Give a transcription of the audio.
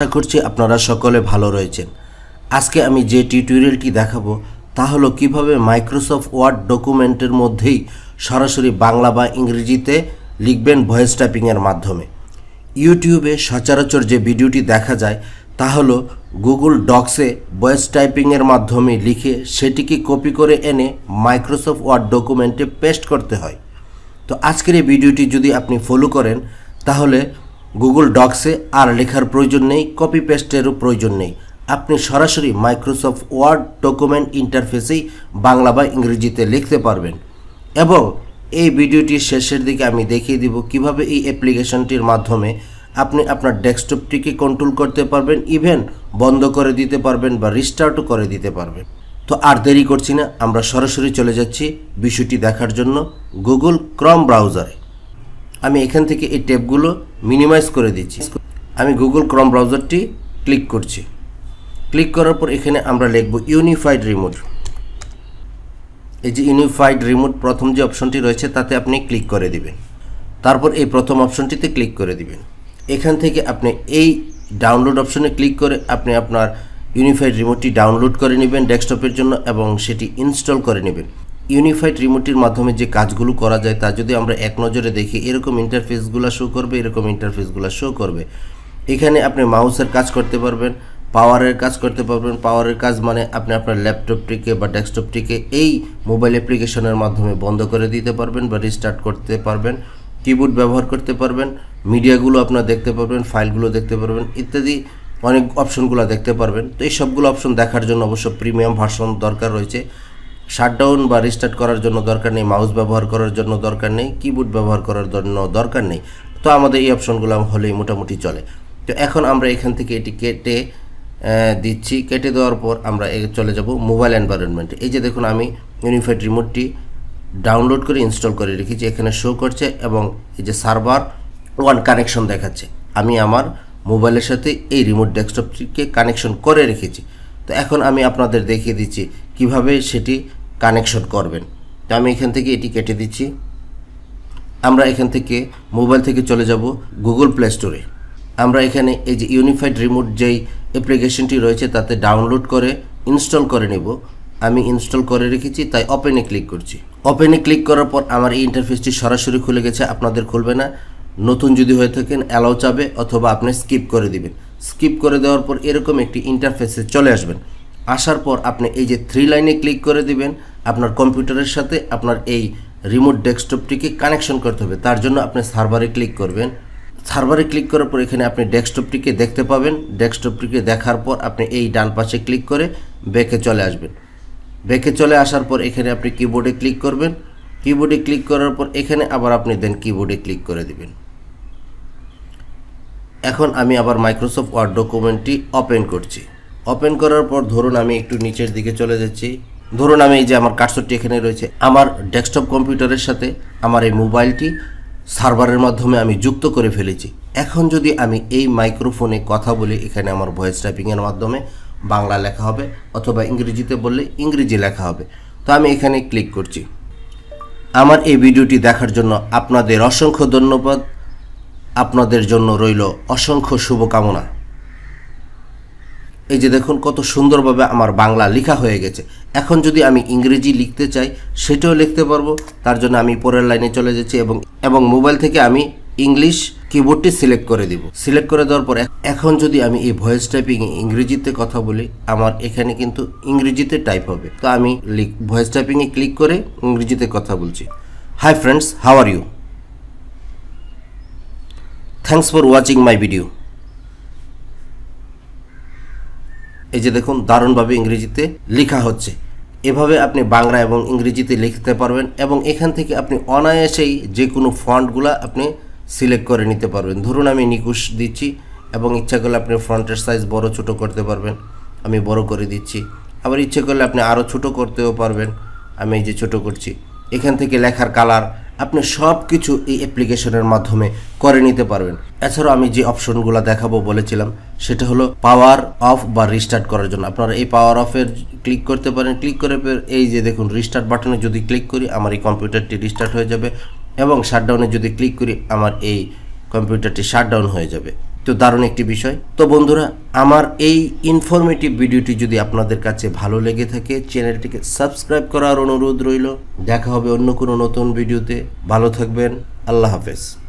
আশা করছি আপনারা সকলে ভালো রয়েছেন। আজকে আমি যে টিউটোরিয়ালটি দেখাবো তা হলো কিভাবে মাইক্রোসফট ওয়ার্ড ডকুমেন্টের মধ্যেই সরাসরি বাংলা বা ইংরেজিতে লিখবেন ভয়েস টাইপিংয়ের মাধ্যমে। ইউটিউবে সচরাচর যে ভিডিওটি দেখা যায় তা হলো গুগল ডক্সে ভয়েস টাইপিংয়ের মাধ্যমে লিখে সেটিকে কপি করে এনে মাইক্রোসফট ওয়ার্ড ডকুমেন্টে পেস্ট করতে হয়। তো আজকের এই ভিডিওটি যদি আপনি ফলো করেন তাহলে গুগল ডক্সে আর লেখার প্রয়োজন নেই, কপি পেস্টেরও প্রয়োজন নেই। আপনি সরাসরি মাইক্রোসফট ওয়ার্ড ডকুমেন্ট ইন্টারফেসেই বাংলা বা ইংরেজিতে লিখতে পারবেন। এবং এই ভিডিওটির শেষের দিকে আমি দেখিয়ে দিব কিভাবে এই অ্যাপ্লিকেশনটির মাধ্যমে আপনি আপনার ডেস্কটপটিকে কন্ট্রোল করতে পারবেন, ইভেন বন্ধ করে দিতে পারবেন বা রিস্টার্টও করে দিতে পারবেন। তো আর দেরি করছি না, আমরা সরাসরি চলে যাচ্ছি বিষয়টি দেখার জন্য গুগল ক্রোম ব্রাউজারে। আমি এখান থেকে এই ট্যাবগুলো মিনিমাইজ করে দিচ্ছি। আমি গুগল ক্রোম ব্রাউজারটি ক্লিক করছি। ক্লিক করার পর এখানে আমরা লিখব ইউনিফাইড রিমোট। এই যে ইউনিফাইড রিমোট প্রথম যে অপশনটি রয়েছে তাতে আপনি ক্লিক করে দিবেন। তারপর এই প্রথম অপশনটিতে ক্লিক করে দিবেন। এখান থেকে আপনি এই ডাউনলোড অপশনে ক্লিক করে আপনি আপনার ইউনিফাইড রিমোটটি ডাউনলোড করে নেবেন ডেস্কটপের জন্য এবং সেটি ইনস্টল করে নেবেন। ইউনিফাইড রিমোটটির মাধ্যমে যে কাজগুলো করা যায় তা যদি আমরা এক নজরে দেখি এরকম ইন্টারফেসগুলো শো করবে, এরকম ইন্টারফেসগুলো শো করবে। এখানে আপনি মাউসের কাজ করতে পারবেন, পাওয়ারের কাজ করতে পারবেন। পাওয়ারের কাজ মানে আপনি আপনার ল্যাপটপটিকে বা ডেস্কটপটিকে এই মোবাইল অ্যাপ্লিকেশনের মাধ্যমে বন্ধ করে দিতে পারবেন বা রিস্টার্ট করতে পারবেন। কিবোর্ড ব্যবহার করতে পারবেন, মিডিয়াগুলো আপনারা দেখতে পারবেন, ফাইলগুলো দেখতে পারবেন, ইত্যাদি অনেক অপশনগুলো দেখতে পারবেন। তো এই সবগুলো অপশন দেখার জন্য অবশ্য প্রিমিয়াম ভার্সন দরকার রয়েছে। শাটডাউন বা রিস্টার্ট করার জন্য দরকার নেই, মাউস ব্যবহার করার জন্য দরকার নেই, কিবোর্ড ব্যবহার করার জন্য দরকার নেই। তো আমাদের এই অপশনগুলো হলেই মোটামুটি চলে। তো এখন আমরা এখান থেকে এটি কেটে দিচ্ছি। কেটে দেওয়ার পর আমরা চলে যাব মোবাইল এনভায়রনমেন্টে। এই যে দেখুন আমি ইউনিফাইড রিমোটটি ডাউনলোড করে ইনস্টল করে রেখেছি, এখানে শো করছে এবং এই যে সার্ভার ওয়ান কানেকশন দেখাচ্ছে। আমি আমার মোবাইলের সাথে এই রিমোট ডেস্কটপটিকে কানেকশন করে রেখেছি। তো এখন আমি আপনাদের দেখিয়ে দিচ্ছি কিভাবে সেটি কানেকশন করবেন। তো আমি এখান থেকে এটি কেটে দিচ্ছি। আমরা এখান থেকে মোবাইল থেকে চলে যাব গুগল প্লে স্টোরে। আমরা এখানে এই যে ইউনিফাইড রিমোট যেই অ্যাপ্লিকেশনটি রয়েছে তাতে ডাউনলোড করে ইনস্টল করে নেব। আমি ইনস্টল করে রেখেছি, তাই ওপেনে ক্লিক করছি। ওপেনে ক্লিক করার পর আমার এই ইন্টারফেসটি সরাসরি খুলে গেছে, আপনাদের খুলবে না। নতুন যদি হয়ে থাকেন অ্যালাউ চাবে অথবা আপনি স্কিপ করে দিবেন। স্কিপ করে দেওয়ার পর এরকম একটি ইন্টারফেসে চলে আসবেন। আসার পর আপনি এই যে 3 লাইনে ক্লিক করে দিবেন। আপনার কম্পিউটারের সাথে আপনার এই রিমোট ডেস্কটপটিকে কানেকশন করতে হবে, তার জন্য আপনি সার্ভারে ক্লিক করবেন। সার্ভারে ক্লিক করার পর এখানে আপনি ডেস্কটপটিকে দেখতে পাবেন। ডেস্কটপটিকে দেখার পর আপনি এই ডান পাশে ক্লিক করে ব্যাকে চলে আসবেন। ব্যাকে চলে আসার পর এখানে আপনি কিবোর্ডে ক্লিক করবেন। কিবোর্ডে ক্লিক করার পর এখানে আবার আপনি দেন কিবোর্ডে ক্লিক করে দিবেন। এখন আমি আবার মাইক্রোসফট ওয়ার্ড ডকুমেন্টটি ওপেন করছি। ওপেন করার পর ধরুন আমি একটু নিচের দিকে চলে যাচ্ছি। ধরুন আমি এই যে আমার কার্সরটি এখানে রয়েছে, আমার ডেস্কটপ কম্পিউটারের সাথে আমার এই মোবাইলটি সার্ভারের মাধ্যমে আমি যুক্ত করে ফেলেছি। এখন যদি আমি এই মাইক্রোফোনে কথা বলি, এখানে আমার ভয়েস টাইপিংয়ের মাধ্যমে বাংলা লেখা হবে অথবা ইংরেজিতে বললে ইংরেজি লেখা হবে। তো আমি এখানে ক্লিক করছি। আমার এই ভিডিওটি দেখার জন্য আপনাদের অসংখ্য ধন্যবাদ। আপনাদের জন্য রইল অসংখ্য শুভকামনা। এই যে দেখুন কত সুন্দরভাবে আমার বাংলা লেখা হয়ে গেছে। এখন যদি আমি ইংরেজি লিখতে চাই সেটাও লিখতে পারবো। তার জন্য আমি পরের লাইনে চলে যাচ্ছি এবং মোবাইল থেকে আমি ইংলিশ কিবোর্ডটি সিলেক্ট করে দিব। সিলেক্ট করে দেওয়ার পর এখন যদি আমি এই ভয়েস টাইপিং ইংরেজিতে কথা বলি, আমার এখানে কিন্তু ইংরেজিতে টাইপ হবে। তো আমি ভয়েস টাইপিংয়ে ক্লিক করে ইংরেজিতে কথা বলছি। Hi friends, how are you? Thanks for watching my video. এই যে দেখুন দারুণভাবে ইংরেজিতে লেখা হচ্ছে। এভাবে আপনি বাংলা এবং ইংরেজিতে লিখতে পারবেন এবং এখান থেকে আপনি অনায়াসেই যে কোনো ফন্টগুলো আপনি সিলেক্ট করে নিতে পারবেন। ধরুন আমি নিকুশ দিচ্ছি এবং ইচ্ছা করলে আপনি ফন্টের সাইজ বড় ছোট করতে পারবেন। আমি বড় করে দিচ্ছি। আবার ইচ্ছে করলে আপনি আরও ছোট করতেও পারবেন। আমি এই যে ছোট করছি। এখান থেকে লেখার কালার আপনি সব কিছু এই অ্যাপ্লিকেশনের মাধ্যমে করে নিতে পারবেন। এছাড়াও আমি যে অপশনগুলো দেখাবো বলেছিলাম সেটা হলো পাওয়ার অফ বা রিস্টার্ট করার জন্য আপনারা এই পাওয়ার অফের ক্লিক করতে পারেন। ক্লিক করে এই যে দেখুন রিস্টার্ট বাটনে যদি ক্লিক করি আমার এই কম্পিউটারটি রিস্টার্ট হয়ে যাবে এবং শাটডাউনে যদি ক্লিক করি আমার এই কম্পিউটারটি শাটডাউন হয়ে যাবে। তো তো দারুণ একটি বিষয়। তো বন্ধুরা, আমার এই ইনফরমেটিভ ভিডিওটি যদি আপনাদের কাছে ভালো লেগে থাকে, চ্যানেলটিকে সাবস্ক্রাইব করার অনুরোধ রইল। দেখা হবে অন্য কোনো নতুন ভিডিওতে। ভালো থাকবেন। আল্লাহ হাফেজ।